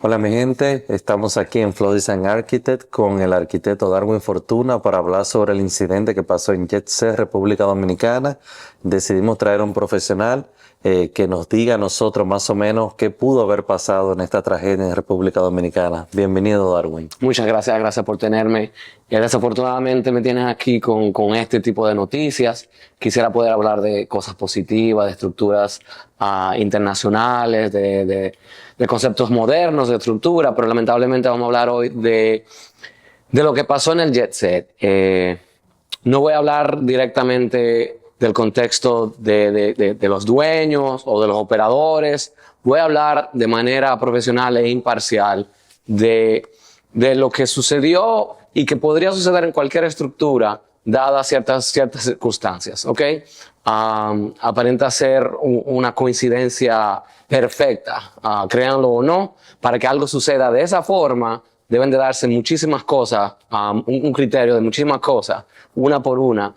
Hola mi gente, estamos aquí en Flow Design Architect con el arquitecto Darwin Fortuna para hablar sobre el incidente que pasó en Jet Set, República Dominicana. Decidimos traer a un profesional que nos diga a nosotros más o menos qué pudo haber pasado en esta tragedia en República Dominicana. Bienvenido, Darwin. Muchas gracias, gracias por tenerme. Desafortunadamente me tienes aquí con este tipo de noticias. Quisiera poder hablar de cosas positivas, de estructuras internacionales, de conceptos modernos de estructura, pero lamentablemente vamos a hablar hoy de lo que pasó en el Jet Set. No voy a hablar directamente del contexto de los dueños o de los operadores. Voy a hablar de manera profesional e imparcial de lo que sucedió y que podría suceder en cualquier estructura dadas ciertas circunstancias, ¿ok? Aparenta ser una coincidencia perfecta, créanlo o no, para que algo suceda de esa forma deben de darse muchísimas cosas, un criterio de muchísimas cosas, una por una,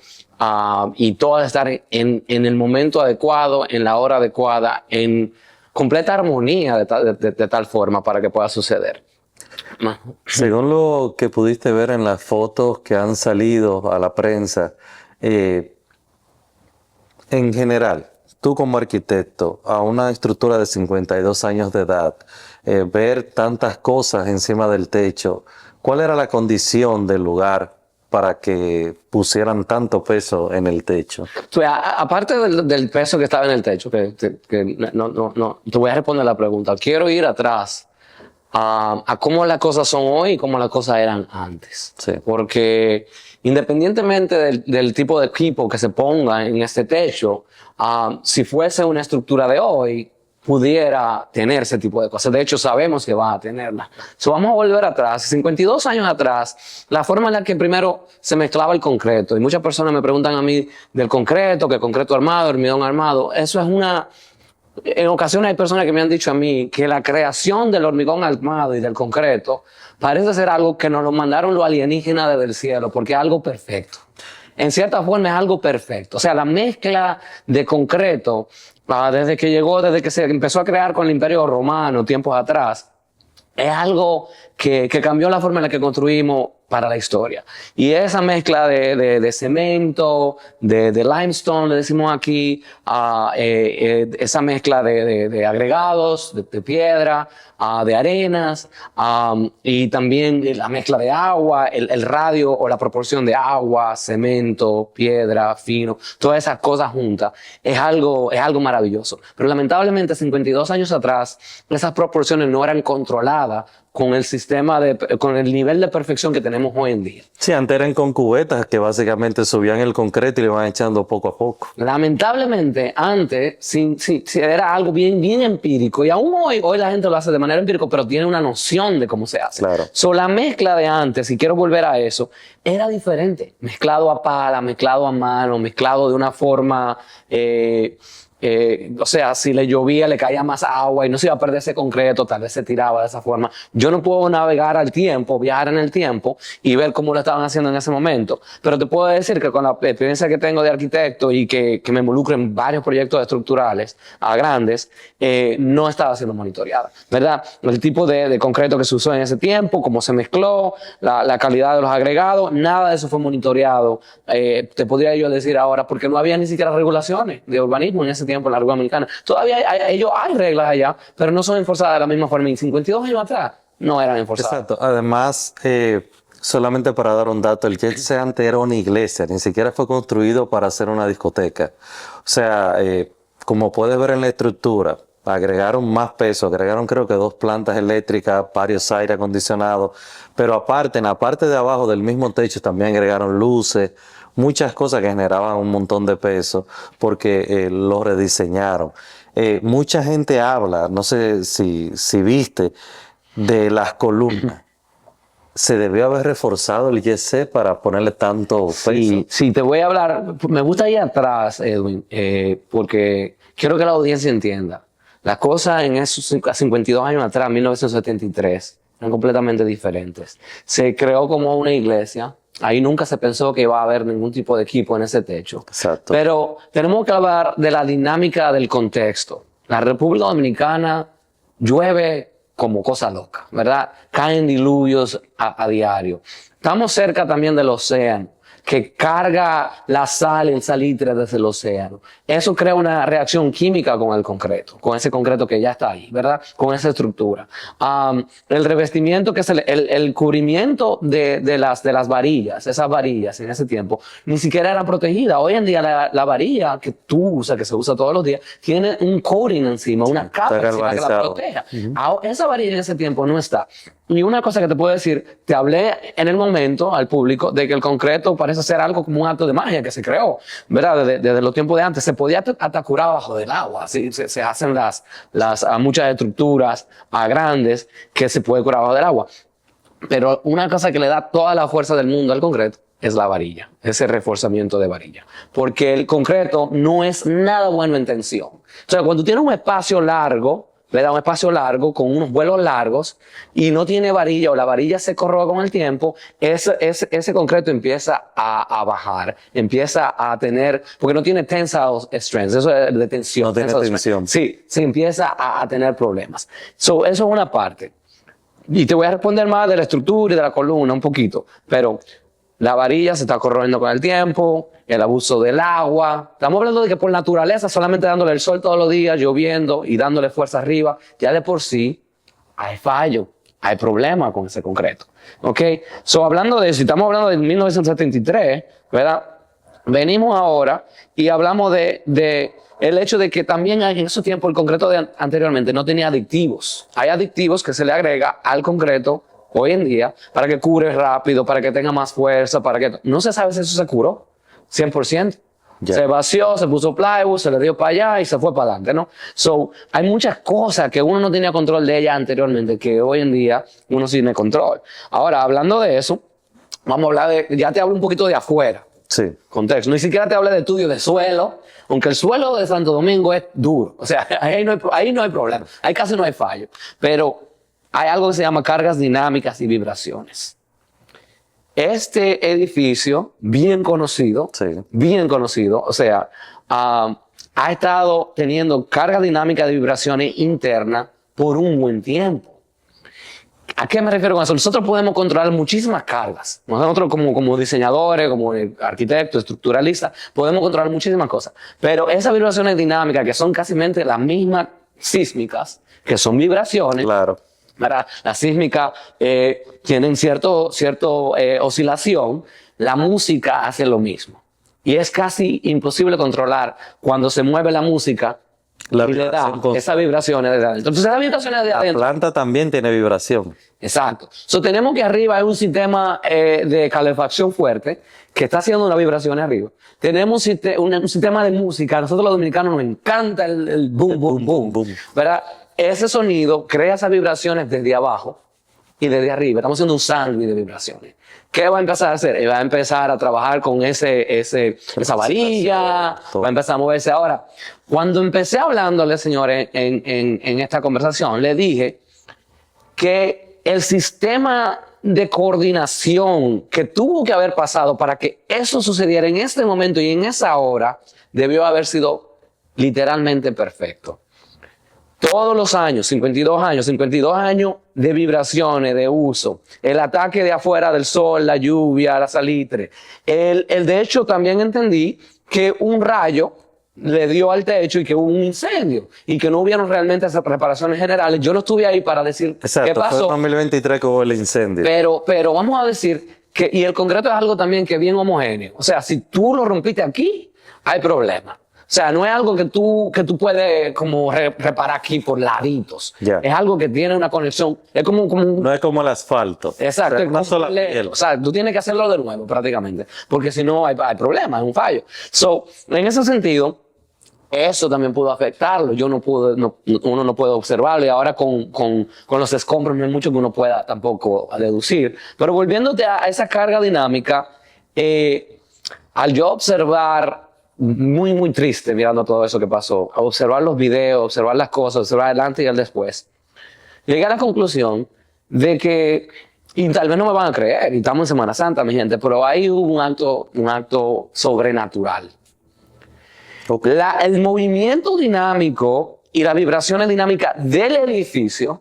y todas estar en el momento adecuado, en la hora adecuada, en completa armonía de tal forma para que pueda suceder. Según lo que pudiste ver en las fotos que han salido a la prensa, en general, tú como arquitecto, a una estructura de 52 años de edad, ver tantas cosas encima del techo, ¿cuál era la condición del lugar para que pusieran tanto peso en el techo? Aparte del peso que estaba en el techo, que no, te voy a responder la pregunta. Quiero ir atrás a cómo las cosas son hoy y cómo las cosas eran antes. Sí. Porque independientemente del tipo de equipo que se ponga en este techo, si fuese una estructura de hoy, pudiera tener ese tipo de cosas. De hecho, sabemos que va a tenerla. Vamos a volver atrás. 52 años atrás, la forma en la que primero se mezclaba el concreto, y muchas personas me preguntan a mí del concreto, que concreto armado, hormigón armado, eso es una... En ocasiones hay personas que me han dicho a mí que la creación del hormigón armado y del concreto parece ser algo que nos lo mandaron los alienígenas desde el cielo, porque es algo perfecto. En cierta forma es algo perfecto. O sea, la mezcla de concreto, desde que se empezó a crear con el Imperio Romano, tiempos atrás, es algo que cambió la forma en la que construimos para la historia. Y esa mezcla de cemento, de limestone, le decimos aquí, esa mezcla de agregados, de piedra, de arenas, y también la mezcla de agua, el radio o la proporción de agua, cemento, piedra, fino, todas esas cosas juntas, es algo maravilloso. Pero lamentablemente 52 años atrás, esas proporciones no eran controladas con el sistema con el nivel de perfección que tenemos hoy en día. Sí, antes eran con cubetas que básicamente subían el concreto y le iban echando poco a poco. Lamentablemente, antes, sí, era algo bien empírico, y aún hoy la gente lo hace de manera empírica, pero tiene una noción de cómo se hace. Claro. La mezcla de antes, si quiero volver a eso, era diferente. Mezclado a pala, mezclado a mano, mezclado de una forma... o sea, si le llovía, le caía más agua y no se iba a perder ese concreto, tal vez se tiraba de esa forma. Yo no puedo navegar al tiempo, viajar en el tiempo y ver cómo lo estaban haciendo en ese momento. Pero te puedo decir que con la experiencia que tengo de arquitecto y que me involucro en varios proyectos estructurales grandes, no estaba siendo monitoreada, ¿verdad? El tipo de concreto que se usó en ese tiempo, cómo se mezcló, la calidad de los agregados, nada de eso fue monitoreado. Te podría yo decir ahora, porque no había ni siquiera regulaciones de urbanismo en ese tiempo en la República Dominicana. Todavía hay reglas allá, pero no son enforzadas de la misma forma. Y 52 años atrás no eran enforzadas. Exacto. Además, solamente para dar un dato, el Jet Set antes era una iglesia, ni siquiera fue construido para hacer una discoteca. O sea, como puedes ver en la estructura, agregaron más peso, agregaron creo que 2 plantas eléctricas, varios aire acondicionados, pero aparte, en la parte de abajo del mismo techo también agregaron luces, muchas cosas que generaban un montón de peso porque lo rediseñaron. Mucha gente habla, no sé si viste, de las columnas. ¿Se debió haber reforzado el Jet Set para ponerle tanto peso? Sí, te voy a hablar. Me gusta ir atrás, Edwin, porque quiero que la audiencia entienda. Las cosas en esos 52 años atrás, 1973, eran completamente diferentes. Se creó como una iglesia. Ahí nunca se pensó que iba a haber ningún tipo de equipo en ese techo. Exacto. Pero tenemos que hablar de la dinámica del contexto. La República Dominicana llueve como cosa loca, ¿verdad? Caen diluvios a diario. Estamos cerca también del océano, que carga la sal, el salitre desde el océano. Eso crea una reacción química con el concreto, con ese concreto que ya está ahí, ¿verdad? Con esa estructura. El revestimiento, que es el cubrimiento de las varillas, esas varillas en ese tiempo, ni siquiera eran protegidas. Hoy en día la varilla que tú usas, que se usa todos los días, tiene un coating encima, una capa encima que la proteja. Esa varilla en ese tiempo no está. Y una cosa que te puedo decir, te hablé en el momento al público de que el concreto parece ser algo como un acto de magia que se creó, ¿verdad? Desde los tiempos de antes. Se podía hasta curar bajo del agua. ¿Sí? Se hacen muchas estructuras grandes que se puede curar bajo del agua. Pero una cosa que le da toda la fuerza del mundo al concreto es la varilla, ese reforzamiento de varilla. Porque el concreto no es nada bueno en tensión. O sea, cuando tienes un espacio largo, le da un espacio largo con unos vuelos largos y no tiene varilla o la varilla se corroe con el tiempo, ese concreto empieza a bajar, empieza a tener, porque no tiene tensile strength, eso es de tensión. No tiene tensión. Sí, se empieza a tener problemas. Eso es una parte. Y te voy a responder más de la estructura y de la columna un poquito, pero la varilla se está corroyendo con el tiempo, el abuso del agua. Estamos hablando de que por naturaleza, solamente dándole el sol todos los días, lloviendo y dándole fuerza arriba, ya de por sí hay fallo, hay problema con ese concreto. ¿Ok? Hablando de eso, estamos hablando de 1973, ¿verdad? Venimos ahora y hablamos de el hecho de que también en ese tiempo el concreto anteriormente no tenía aditivos. Hay aditivos que se le agrega al concreto hoy en día, para que cure rápido, para que tenga más fuerza, para que... No se sabe si eso se curó, 100%. Yeah. Se vació, se puso plywood, se le dio para allá y se fue para adelante, ¿no? Hay muchas cosas que uno no tenía control de ellas anteriormente, que hoy en día uno sí tiene control. Ahora, hablando de eso, vamos a hablar de... Ya te hablo un poquito de afuera. Sí. Contexto. Ni siquiera te hablé de estudio de suelo, aunque el suelo de Santo Domingo es duro. O sea, ahí no hay problema. Ahí casi no hay fallo. Pero hay algo que se llama cargas dinámicas y vibraciones. Este edificio, bien conocido, o sea, ha estado teniendo cargas dinámicas de vibraciones internas por un buen tiempo. ¿A qué me refiero con eso? Nosotros podemos controlar muchísimas cargas. Nosotros como diseñadores, como arquitectos, estructuralistas, podemos controlar muchísimas cosas. Pero esas vibraciones dinámicas, que son casi las mismas sísmicas, que son vibraciones, claro. ¿verdad? Las sísmicas tienen cierto oscilación. La música hace lo mismo. Y es casi imposible controlar cuando se mueve la música y le da esas vibraciones de adentro. Entonces, esas vibraciones de adentro. La planta también tiene vibración. Exacto. Tenemos que arriba hay un sistema de calefacción fuerte que está haciendo una vibración arriba. Tenemos un sistema de música. A nosotros los dominicanos nos encanta el boom, boom, boom, boom, ¿verdad? Ese sonido crea esas vibraciones desde abajo y desde arriba. Estamos haciendo un sándwich de vibraciones. ¿Qué va a empezar a hacer? Va a empezar a trabajar con esa varilla, va a empezar a moverse. Ahora, cuando empecé hablándole, señores, en esta conversación, le dije que el sistema de coordinación que tuvo que haber pasado para que eso sucediera en este momento y en esa hora debió haber sido literalmente perfecto. Todos los años, 52 años de vibraciones, de uso, el ataque de afuera del sol, la lluvia, la salitre. De hecho, también entendí que un rayo le dio al techo y que hubo un incendio y que no hubieron realmente esas reparaciones generales. Yo no estuve ahí para decir qué pasó. Fue en 2023 que hubo el incendio. Pero vamos a decir que, y el concreto es algo también que es bien homogéneo. O sea, si tú lo rompiste aquí, hay problema. O sea, no es algo que tú puedes como reparar aquí por laditos. Yeah. Es algo que tiene una conexión. Es como no es como el asfalto. Exacto. O sea, una sola piel. O sea, tú tienes que hacerlo de nuevo prácticamente. Porque si no hay problema, es un fallo. En ese sentido, eso también pudo afectarlo. Uno no puede observarlo. Y ahora con los escombros no hay mucho que uno pueda tampoco deducir. Pero volviéndote a esa carga dinámica, al yo observar, muy, muy triste mirando todo eso que pasó, a observar los videos, observar las cosas, observar el antes y el después, llegué a la conclusión de que, y tal vez no me van a creer, y estamos en Semana Santa, mi gente, pero ahí hubo un acto sobrenatural. Okay. El movimiento dinámico y las vibraciones dinámicas del edificio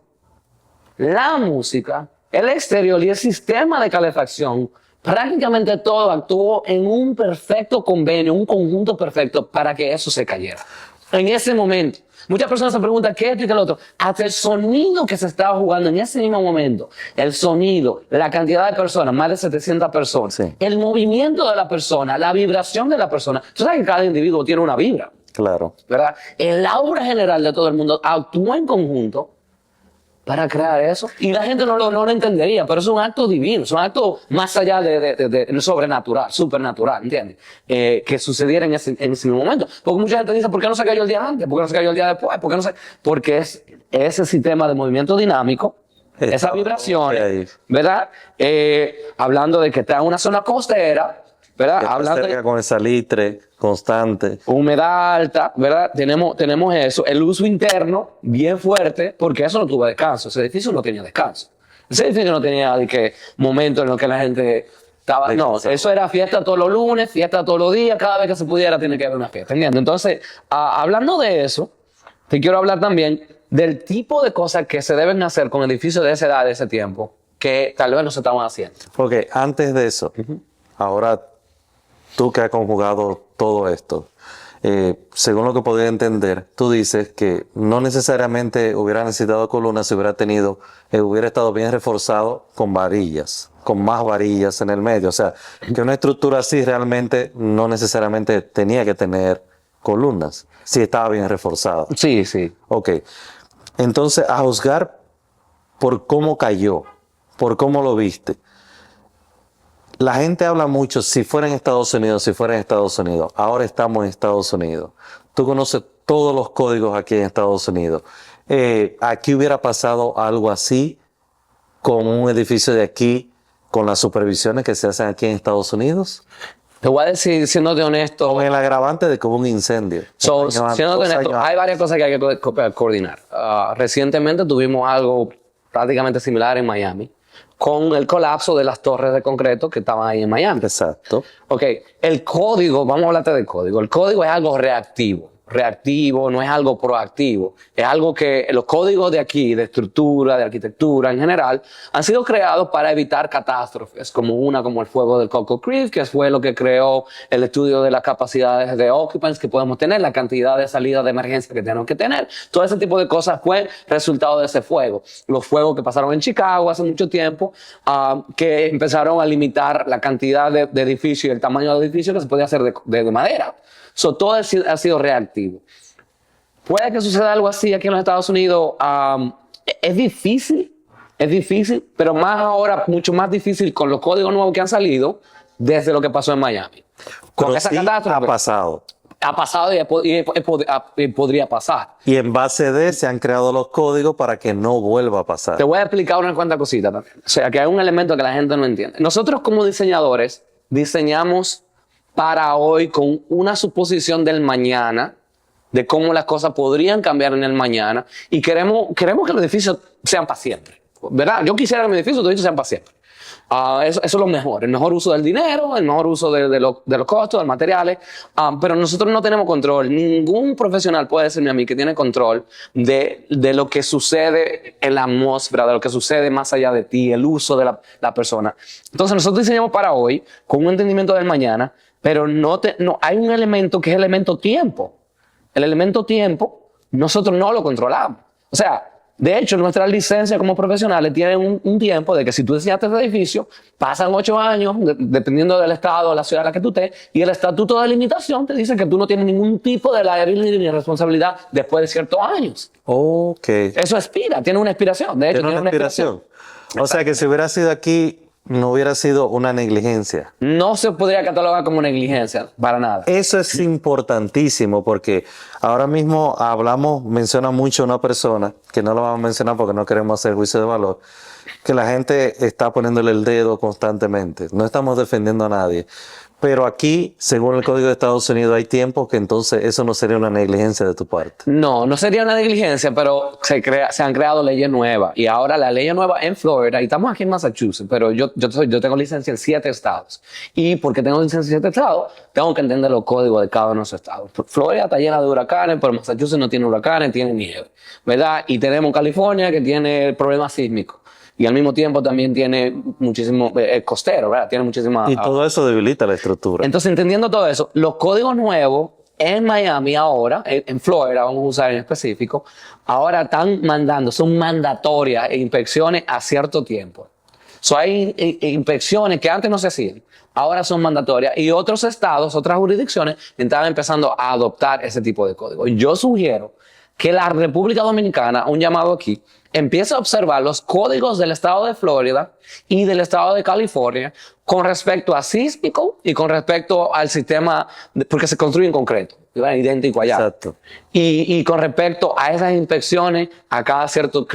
la música, el exterior y el sistema de calefacción, prácticamente todo actuó en un perfecto convenio, un conjunto perfecto para que eso se cayera. En ese momento, muchas personas se preguntan qué esto y qué lo otro. Hasta el sonido que se estaba jugando en ese mismo momento, el sonido, la cantidad de personas, más de 700 personas, Sí. el movimiento de la persona, la vibración de la persona. Tú sabes que cada individuo tiene una vibra, Claro. ¿verdad? El aura general de todo el mundo actúa en conjunto para crear eso. Y la gente no lo entendería, pero es un acto divino, es un acto más allá de sobrenatural, supernatural, ¿entiendes? Que sucediera en ese mismo momento. Porque mucha gente dice, ¿por qué no se cayó el día antes? ¿Por qué no se cayó el día después? ¿Por qué no se...? Porque es ese sistema de movimiento dinámico, esas vibraciones, ¿verdad? Hablando de que está en una zona costera, ¿verdad? Que Hablando cerca con el salitre constante. humedad alta, ¿verdad? Tenemos eso. El uso interno, bien fuerte, porque eso no tuvo descanso. Ese edificio no tenía descanso. Ese edificio no tenía de que momentos en los que la gente estaba... No, eso era fiesta todos los lunes, fiesta todos los días, cada vez que se pudiera tiene que haber una fiesta, ¿entiendes? Entonces, hablando de eso, te quiero hablar también del tipo de cosas que se deben hacer con edificios de esa edad, de ese tiempo, que tal vez no se estaban haciendo. Porque antes de eso, ahora tú que has conjugado todo esto, según lo que podía entender, tú dices que no necesariamente hubiera necesitado columnas si hubiera estado bien reforzado con varillas, con más varillas en el medio. O sea, que una estructura así realmente no necesariamente tenía que tener columnas, si estaba bien reforzada. Sí, sí. Ok. Entonces, a juzgar por cómo cayó, por cómo lo viste. La gente habla mucho, si fuera en Estados Unidos, si fuera en Estados Unidos. Ahora estamos en Estados Unidos. Tú conoces todos los códigos aquí en Estados Unidos. ¿Aquí hubiera pasado algo así con un edificio de aquí, con las supervisiones que se hacen aquí en Estados Unidos? Te voy a decir, siéndote honesto, Con el agravante de que hubo un incendio. siéndote honesto, hay varias cosas que hay que coordinar. Recientemente tuvimos algo prácticamente similar en Miami, con el colapso de las torres de concreto que estaban ahí en Miami. Exacto. Ok, el código, vamos a hablarte del código. El código es algo reactivo, no es algo proactivo. Es algo que los códigos de aquí, de estructura, de arquitectura en general, han sido creados para evitar catástrofes, como el fuego del Cocoa Creek, que fue lo que creó el estudio de las capacidades de occupants que podemos tener, la cantidad de salidas de emergencia que tenemos que tener. Todo ese tipo de cosas fue resultado de ese fuego. Los fuegos que pasaron en Chicago hace mucho tiempo, que empezaron a limitar la cantidad de edificios y el tamaño de edificios que se podía hacer de madera. Todo ha sido reactivo. Puede que suceda algo así aquí en los Estados Unidos. Es difícil, pero más ahora, mucho más difícil con los códigos nuevos que han salido desde lo que pasó en Miami. Con Pero esa sí catástrofe, ha pasado. ha pasado y podría pasar. Y en base de se han creado los códigos para que no vuelva a pasar. Te voy a explicar unas cuantas cositas también. O sea, que hay un elemento que la gente no entiende. Nosotros como diseñadores diseñamos para hoy con una suposición del mañana, de cómo las cosas podrían cambiar en el mañana, y queremos que los edificios sean para siempre, ¿verdad? Yo quisiera que mis edificios todos sean para siempre. Eso es lo mejor, el mejor uso del dinero, el mejor uso de los costos, de los materiales, pero nosotros no tenemos control. Ningún profesional puede decirme a mí que tiene control de lo que sucede en la atmósfera, de lo que sucede más allá de ti, el uso de la persona. Entonces nosotros diseñamos para hoy con un entendimiento del mañana, pero no hay un elemento que es el elemento tiempo. El elemento tiempo nosotros no lo controlamos. O sea, de hecho, nuestras licencias como profesionales tienen un tiempo de que si tú diseñaste ese edificio, pasan 8 años, dependiendo del estado o la ciudad en la que tú estés, y el estatuto de limitación te dice que tú no tienes ningún tipo de liability ni responsabilidad después de ciertos años. Ok. Eso expira, tiene una expiración. De hecho, Tiene una expiración. O sea que si hubiera sido aquí, no hubiera sido una negligencia. No se podría catalogar como negligencia, para nada. Eso es importantísimo porque ahora mismo menciona mucho una persona, que no lo vamos a mencionar porque no queremos hacer juicio de valor, que la gente está poniéndole el dedo constantemente. No estamos defendiendo a nadie. Pero aquí, según el Código de Estados Unidos, hay tiempos que entonces eso no sería una negligencia de tu parte. No, no sería una negligencia, pero se han creado leyes nuevas. Y ahora la ley nueva en Florida, y estamos aquí en Massachusetts, pero yo tengo licencia en 7 estados. Y porque tengo licencia en 7 estados, tengo que entender los códigos de cada uno de esos estados. Florida está llena de huracanes, pero Massachusetts no tiene huracanes, tiene nieve, ¿verdad? Y tenemos California que tiene problemas sísmicos. Y al mismo tiempo también tiene muchísimo costero, ¿verdad? Tiene muchísima... Y todo eso debilita la estructura. Entonces, entendiendo todo eso, los códigos nuevos en Miami ahora, en Florida, vamos a usar en específico, ahora están mandando, son mandatorias inspecciones a cierto tiempo. Hay inspecciones que antes no se hacían, ahora son mandatorias y otros estados, otras jurisdicciones, estaban empezando a adoptar ese tipo de códigos. Yo sugiero que la República Dominicana, un llamado aquí, empiece a observar los códigos del estado de Florida y del estado de California con respecto a sísmico y con respecto al sistema, porque se construye en concreto, idéntico allá. Exacto. Y con respecto a esas inspecciones a cada cierto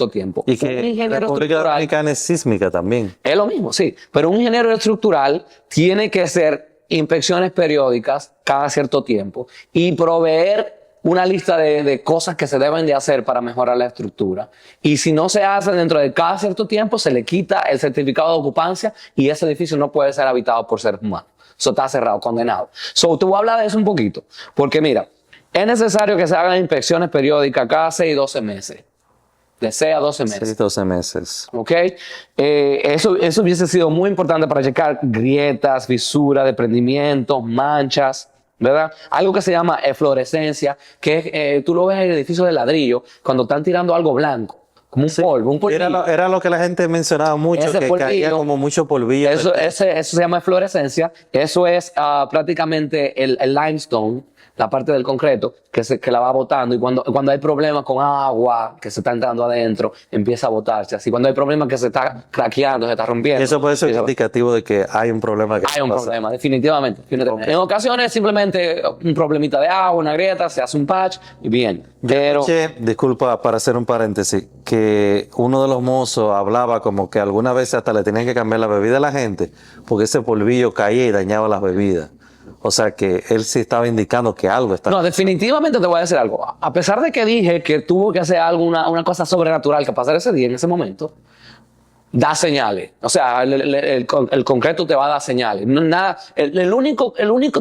tiempo. Y que la República Dominicana es sísmica también. Es lo mismo, sí. Pero un ingeniero estructural tiene que hacer inspecciones periódicas cada cierto tiempo y proveer una lista de cosas que se deben de hacer para mejorar la estructura. Y si no se hace dentro de cada cierto tiempo, se le quita el certificado de ocupancia y ese edificio no puede ser habitado por seres humanos. Eso está cerrado, condenado. Te voy a hablar de eso un poquito. Porque mira, es necesario que se hagan inspecciones periódicas cada 6 y 12 meses. De 6 a 12 meses. 6 y 12 meses. ¿Ok? Eso hubiese sido muy importante para checar grietas, fisuras, desprendimientos, manchas, ¿verdad? Algo que se llama eflorescencia, que tú lo ves en edificios de ladrillo cuando están tirando algo blanco, como un polvo, un polvillo. Era lo que la gente mencionaba mucho, Ese que polvillo, caía como mucho polvillo. Eso se llama eflorescencia. Eso es prácticamente el limestone, la parte del concreto, que la va botando. Y cuando hay problemas con agua que se está entrando adentro, empieza a botarse. Así cuando hay problemas que se está craqueando, se está rompiendo. Y eso puede ser indicativo de que hay un problema. Hay un problema, definitivamente. Okay. En ocasiones simplemente un problemita de agua, una grieta, se hace un patch y bien. Pero... Disculpa, para hacer un paréntesis, que uno de los mozos hablaba como que alguna vez hasta le tenían que cambiar la bebida a la gente porque ese polvillo caía y dañaba las bebidas. O sea que él sí estaba indicando que algo está... No, definitivamente te voy a decir algo. A pesar de que dije que tuvo que hacer algo, una cosa sobrenatural que pasara ese día, en ese momento, da señales. O sea, el concreto te va a dar señales. No, nada, el único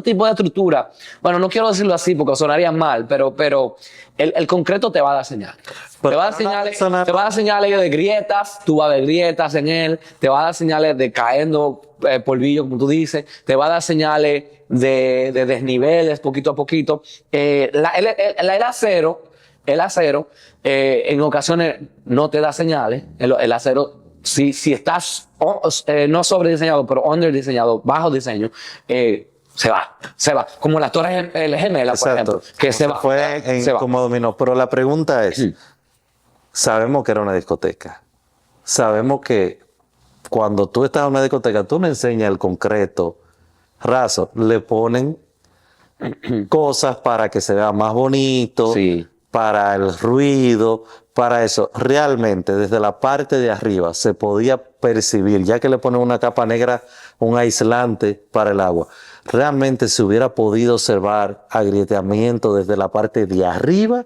tipo de estructura, bueno, no quiero decirlo así porque sonaría mal, pero el concreto te va a dar señales. Te va a dar señales de grietas, tú vas a ver grietas en él, te va a dar señales de cayendo polvillo, como tú dices, te va a dar señales de desniveles poquito a poquito. El acero, en ocasiones no te da señales. El acero, si estás no sobrediseñado, pero underdiseñado, bajo diseño, se va. Como las torres gemelas, por ejemplo, que se va. Como dominó. Pero la pregunta es, sabemos que era una discoteca. Sabemos que cuando tú estás en una discoteca, tú no enseñas el concreto raso, le ponen cosas para que se vea más bonito, sí, para el ruido, para eso. Realmente, desde la parte de arriba se podía percibir, ya que le ponen una capa negra, un aislante para el agua. Realmente se hubiera podido observar agrieteamiento desde la parte de arriba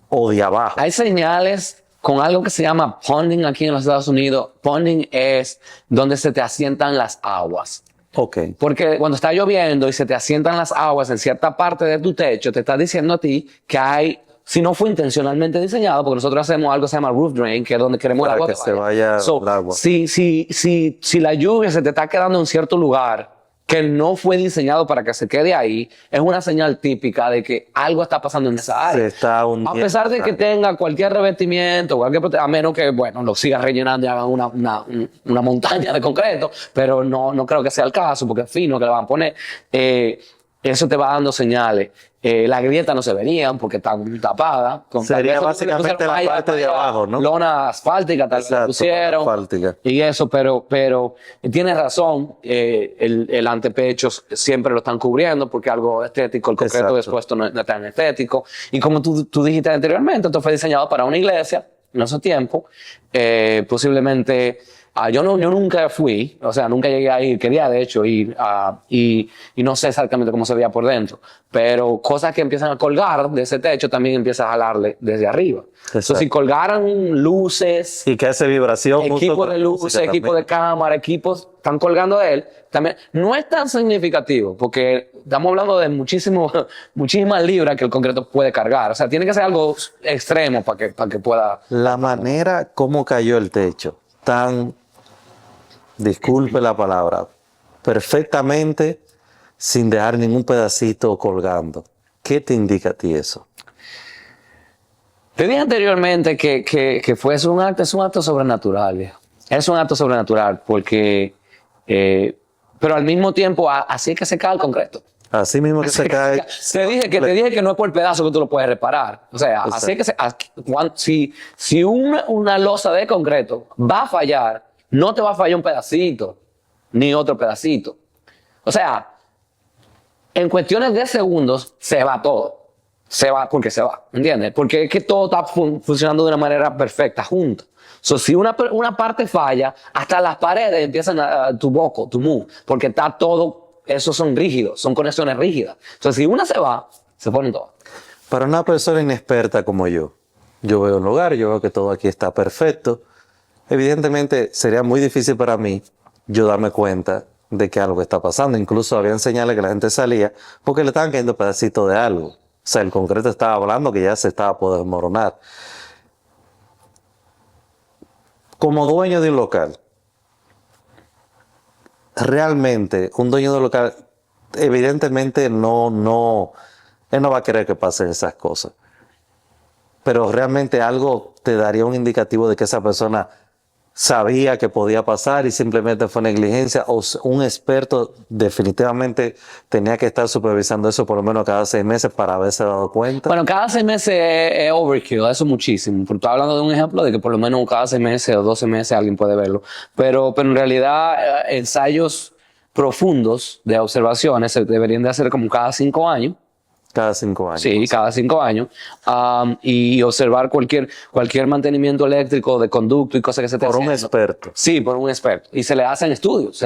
o de abajo. Hay señales con algo que se llama ponding aquí en los Estados Unidos. Ponding es donde se te asientan las aguas. Okay. Porque cuando está lloviendo y se te asientan las aguas en cierta parte de tu techo, te está diciendo a ti que hay, si no fue intencionalmente diseñado, porque nosotros hacemos algo que se llama roof drain, que es donde queremos para el agua que se vaya el agua. Si la lluvia se te está quedando en cierto lugar que no fue diseñado para que se quede ahí, es una señal típica de que algo está pasando en esa área. A pesar de que tenga cualquier revestimiento, a menos que, bueno, lo sigan rellenando y hagan una montaña de concreto, pero no creo que sea el caso, porque es fino que le van a poner. Eso te va dando señales. Las grietas no se verían porque están tapadas. Sería básicamente la parte de abajo, ¿no? Lona asfáltica, tal vez pusieron. Asfáltica. Y eso, pero tienes razón. El antepecho siempre lo están cubriendo porque algo estético, el concreto expuesto no es tan estético. Y como tú dijiste anteriormente, esto fue diseñado para una iglesia, en esos tiempos. Posiblemente, yo nunca fui, o sea, nunca llegué a ir, quería de hecho ir, y no sé exactamente cómo se veía por dentro, pero cosas que empiezan a colgar de ese techo también empiezan a jalarle desde arriba. Entonces, si colgaran luces, Y que hace vibración. equipos de luces, equipos de cámara, equipos están colgando de él, también no es tan significativo porque estamos hablando de muchísimas libras que el concreto puede cargar. O sea, tiene que ser algo extremo para que pueda. La manera como cayó el techo, tan, disculpe la palabra, perfectamente sin dejar ningún pedacito colgando. ¿Qué te indica a ti eso? Te dije anteriormente que es un acto sobrenatural, viejo. Es un acto sobrenatural porque, pero al mismo tiempo, así es que se cae el concreto. Así mismo que se cae. Te dije que no es por pedazo que tú lo puedes reparar. O sea, así es que si una losa de concreto va a fallar, no te va a fallar un pedacito, ni otro pedacito. O sea, en cuestiones de segundos se va todo. Se va porque se va, ¿entiendes? Porque es que todo está funcionando de una manera perfecta, junto. So, si una parte falla, hasta las paredes empiezan a to move, porque está todo, esos son rígidos, son conexiones rígidas. Entonces, si una se va, se ponen todas. Para una persona inexperta como yo veo un lugar, yo veo que todo aquí está perfecto. Evidentemente, sería muy difícil para mí yo darme cuenta de que algo está pasando. Incluso habían señales que la gente salía porque le estaban cayendo pedacitos de algo. O sea, el concreto estaba hablando que ya se estaba por desmoronar. Como dueño de un local, realmente un dueño de un local, evidentemente él no va a querer que pasen esas cosas. Pero realmente algo te daría un indicativo de que esa persona sabía que podía pasar y simplemente fue negligencia, o un experto definitivamente tenía que estar supervisando eso por lo menos cada 6 meses para haberse dado cuenta. Bueno, cada 6 meses es overkill, eso es muchísimo. Porque estoy hablando de un ejemplo de que por lo menos cada 6 meses o 12 meses alguien puede verlo. Pero en realidad ensayos profundos de observaciones se deberían de hacer como cada 5 años. Cada 5 años. Sí, cada 5 años. Y observar cualquier mantenimiento eléctrico de conducto y cosas que se esté Por un haciendo. experto. Sí, por un experto. Y se le hacen estudios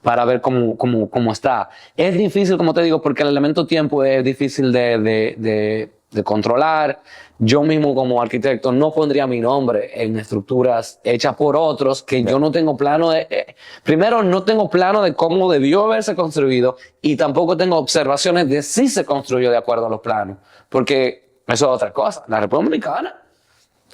para ver cómo está. Es difícil, como te digo, porque el elemento tiempo es difícil de controlar. Yo mismo como arquitecto no pondría mi nombre en estructuras hechas por otros que yo no tengo plano de... primero, no tengo plano de cómo debió haberse construido y tampoco tengo observaciones de si se construyó de acuerdo a los planos. Porque eso es otra cosa. La República Dominicana,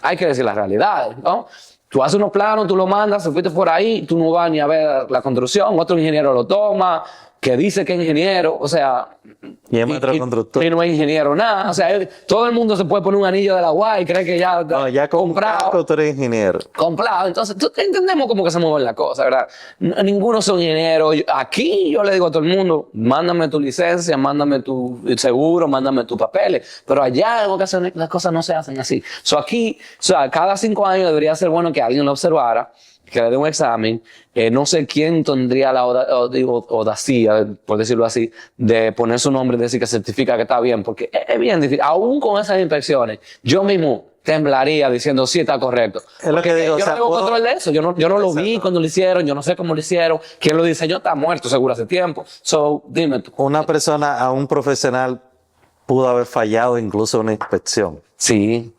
hay que decir las realidades, ¿no? Tú haces unos planos, tú lo mandas, se fuiste por ahí, tú no vas ni a ver la construcción, otro ingeniero lo toma, que dice que es ingeniero, o sea... Y es maestro constructor. Y no es ingeniero nada, o sea, todo el mundo se puede poner un anillo de la UAS y cree que ya... No, ya comprado. Tú eres ingeniero. Comprado, entonces entendemos cómo que se mueve la cosa, ¿verdad? Ninguno son ingenieros. Aquí yo le digo a todo el mundo, mándame tu licencia, mándame tu seguro, mándame tus papeles, pero allá en ocasiones las cosas no se hacen así. Aquí, o sea, cada 5 años debería ser bueno que alguien lo observara, que le dé un examen. No sé quién tendría la audacia, por decirlo así, de poner su nombre y decir que certifica que está bien, porque es bien difícil. Aún con esas inspecciones, yo mismo temblaría diciendo sí está correcto. Es lo que digo, yo no tengo control de eso. Yo no lo vi cuando lo hicieron, yo no sé cómo lo hicieron. Quien lo diseñó está muerto seguro hace tiempo. So, dime tú. Una persona, a un profesional, pudo haber fallado incluso una inspección. Sí.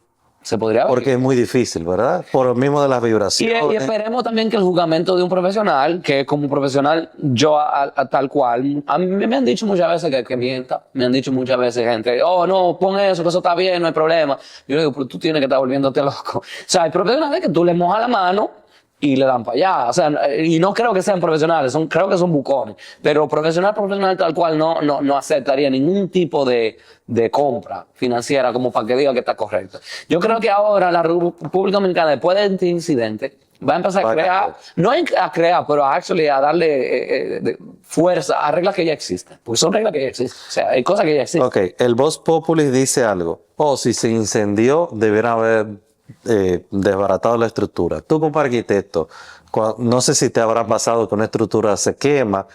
Se podría ver. Porque es muy difícil, ¿verdad? Por lo mismo de las vibraciones. Y esperemos también que el juzgamiento de un profesional, que como profesional, yo tal cual, a mí me han dicho muchas veces que mienta, me han dicho muchas veces gente, oh no, pon eso, que eso está bien, no hay problema. Yo digo, pero tú tienes que estar volviéndote loco. O sea, hay profesionales que tú le mojas la mano y le dan para allá. O sea, y no creo que sean profesionales, creo que son bucones. Pero profesional tal cual no aceptaría ningún tipo de compra financiera como para que diga que está correcto. Yo creo que ahora la República Dominicana, después de este incidente, va a empezar a crear, no a crear, pero a darle fuerza a reglas que ya existen. Porque son reglas que ya existen. O sea, hay cosas que ya existen. Ok, el Vox Populi dice algo. Si se incendió, debieran haber desbaratado la estructura. Tú como arquitecto, no sé si te habrá pasado que una estructura se quema,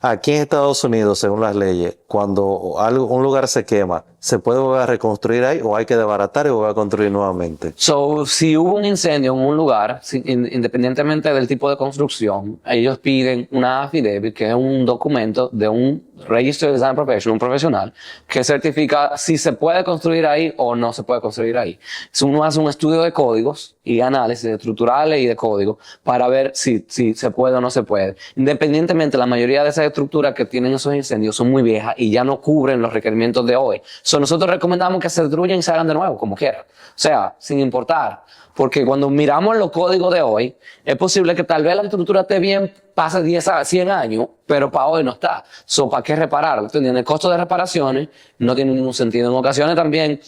Aquí en Estados Unidos, según las leyes, cuando un lugar se quema, ¿se puede volver a reconstruir ahí o hay que desbaratar y volver a construir nuevamente? So, si hubo un incendio en un lugar, independientemente del tipo de construcción, ellos piden una affidavit, que es un documento de un Registered Design Professional, un profesional, que certifica si se puede construir ahí o no se puede construir ahí. So, uno hace un estudio de códigos y análisis estructurales y de código para ver si se puede o no se puede. Independientemente, la mayoría de esas estructuras que tienen esos incendios son muy viejas y ya no cubren los requerimientos de hoy. So, nosotros recomendamos que se destruyan y se hagan de nuevo, como quieran. O sea, sin importar. Porque cuando miramos los códigos de hoy, es posible que tal vez la estructura esté bien, pase 100 años, pero para hoy no está. So, ¿para qué repararlo? ¿Entienden? El costo de reparaciones no tiene ningún sentido. En ocasiones también,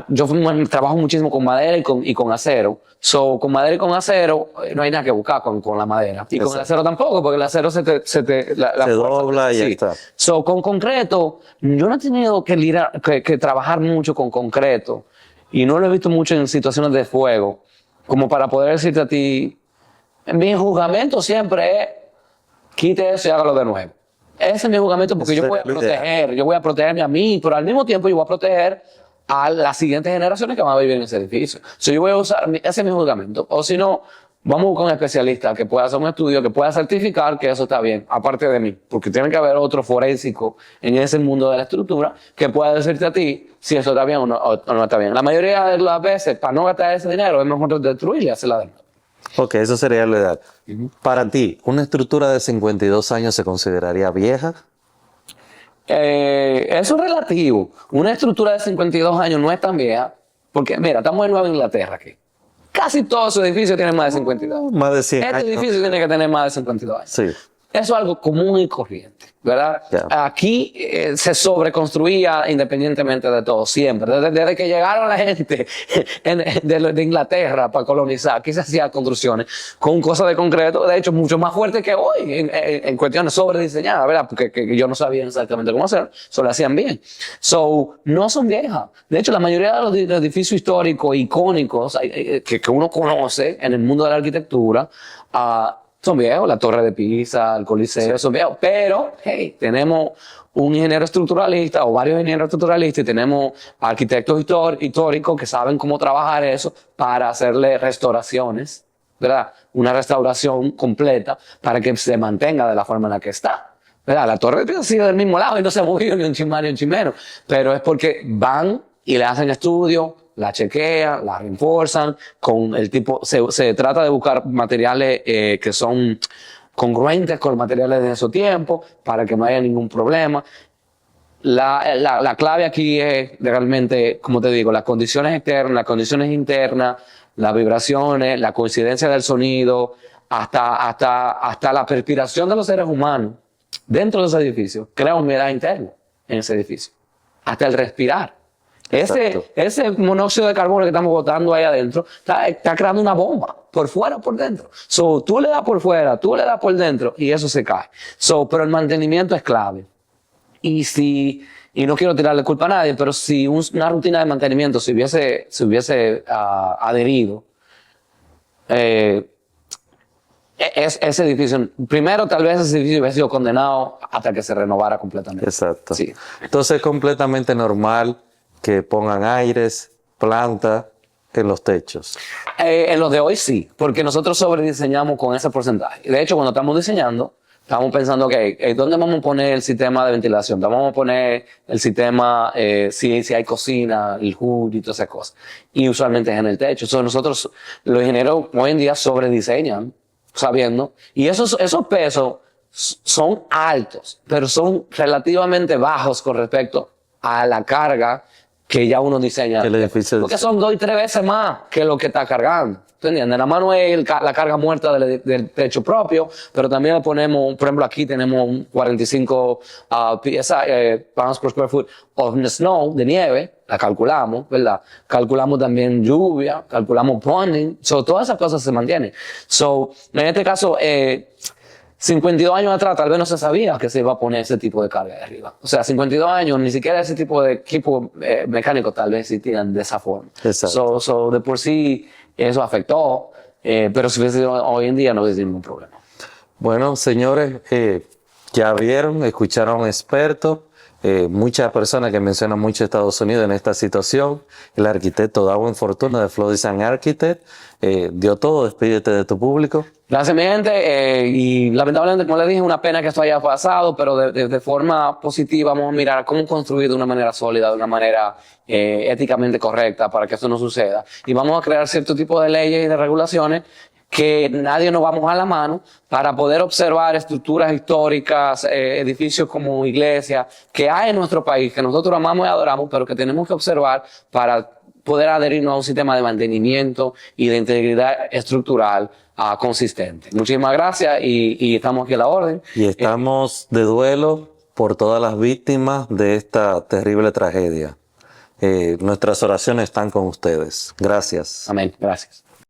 yo trabajo muchísimo con madera y con acero. So, con madera y con acero no hay nada que buscar con la madera. Y con el acero tampoco, porque el acero se dobla y ya está. So, con concreto, yo no he tenido que trabajar mucho con concreto. Y no lo he visto mucho en situaciones de fuego, como para poder decirte a ti, mi juzgamiento siempre es, quite eso y hágalo de nuevo. Ese es mi juzgamiento porque yo voy a protegerme a mí, pero al mismo tiempo yo voy a proteger a las siguientes generaciones que van a vivir en ese edificio. So, yo voy a usar, ese es mi juzgamiento. O si no, vamos a buscar un especialista que pueda hacer un estudio, que pueda certificar que eso está bien, aparte de mí, porque tiene que haber otro forénsico en ese mundo de la estructura que pueda decirte a ti si eso está bien o no está bien. La mayoría de las veces, para no gastar ese dinero, es mejor destruirla y hacerla de nuevo. Ok, eso sería lo ideal. Para ti, ¿una estructura de 52 años se consideraría vieja? Eso es relativo. Una estructura de 52 años no es tan vieja, porque mira, estamos en Nueva Inglaterra aquí. Casi todos sus edificios tienen más de 52. Más de 100 años. Este edificio tiene que tener más de 52 años. Sí. Eso es algo común y corriente, ¿verdad? Yeah. Aquí se sobreconstruía independientemente de todo, siempre. Desde que llegaron la gente de Inglaterra para colonizar, aquí se hacían construcciones con cosas de concreto, de hecho, mucho más fuertes que hoy, en cuestiones sobrediseñadas, ¿verdad? Porque yo no sabía exactamente cómo hacer, solo lo hacían bien. So, no son viejas. De hecho, la mayoría de los edificios históricos, icónicos, que uno conoce en el mundo de la arquitectura, son viejos, la Torre de Pisa, el Coliseo, son viejos, pero, hey, tenemos un ingeniero estructuralista o varios ingenieros estructuralistas y tenemos arquitectos históricos que saben cómo trabajar eso para hacerle restauraciones, ¿verdad? Una restauración completa para que se mantenga de la forma en la que está, ¿verdad? La Torre de Pisa sigue del mismo lado y no se ha movido ni un chin más ni un chin menos, pero es porque van y le hacen estudio, la chequean, la reforzan con el tipo, se trata de buscar materiales que son congruentes con los materiales de esos tiempos para que no haya ningún problema. La clave aquí es realmente, como te digo, las condiciones externas, las condiciones internas, las vibraciones, la coincidencia del sonido, hasta la respiración de los seres humanos dentro de ese edificio crea humedad interna en ese edificio, hasta el respirar. Ese monóxido de carbono que estamos botando ahí adentro está creando una bomba, por fuera o por dentro. So, tú le das por fuera, tú le das por dentro y eso se cae. So, pero el mantenimiento es clave. Y no quiero tirarle culpa a nadie, pero si una rutina de mantenimiento se hubiese adherido, ese edificio, primero tal vez ese edificio hubiese sido condenado hasta que se renovara completamente. Exacto. Sí. Entonces es completamente normal que pongan aires, plantas en los techos. En los de hoy sí, porque nosotros sobrediseñamos con ese porcentaje. De hecho, cuando estamos diseñando, estamos pensando, ¿dónde vamos a poner el sistema de ventilación? ¿Dónde vamos a poner el sistema, si hay cocina, el hood y todas esas cosas? Y usualmente es en el techo. Entonces nosotros, los ingenieros hoy en día sobrediseñan, sabiendo, y esos pesos son altos, pero son relativamente bajos con respecto a la carga que ya uno diseña. Porque son 2 y 3 veces más que lo que está cargando. ¿Tú entiendes? Nada más no es la carga muerta del techo propio, pero también le ponemos, por ejemplo, aquí tenemos 45 pounds per square foot of snow, de nieve, la calculamos, ¿verdad? Calculamos también lluvia, calculamos bonding, todas esas cosas se mantienen. En este caso, 52 años atrás tal vez no se sabía que se iba a poner ese tipo de carga de arriba. O sea, 52 años, ni siquiera ese tipo de equipo mecánico tal vez existían de esa forma. Exacto. De por sí eso afectó, pero si hubiese sido hoy en día no hubiese ningún problema. Bueno, señores, ya vieron, escucharon expertos, muchas personas que mencionan mucho Estados Unidos en esta situación. El arquitecto Darwin Fortuna de Flow Design Architect dio todo. Despídete de tu público. Gracias, mi gente. Y lamentablemente, como les dije, es una pena que esto haya pasado, pero de forma positiva vamos a mirar cómo construir de una manera sólida, de una manera éticamente correcta para que esto no suceda. Y vamos a crear cierto tipo de leyes y de regulaciones que nadie nos va a mojar la mano para poder observar estructuras históricas, edificios como iglesias que hay en nuestro país, que nosotros amamos y adoramos, pero que tenemos que observar para poder adherirnos a un sistema de mantenimiento y de integridad estructural consistente. Muchísimas gracias y estamos aquí a la orden. Y estamos de duelo por todas las víctimas de esta terrible tragedia. Nuestras oraciones están con ustedes. Gracias. Amén. Gracias.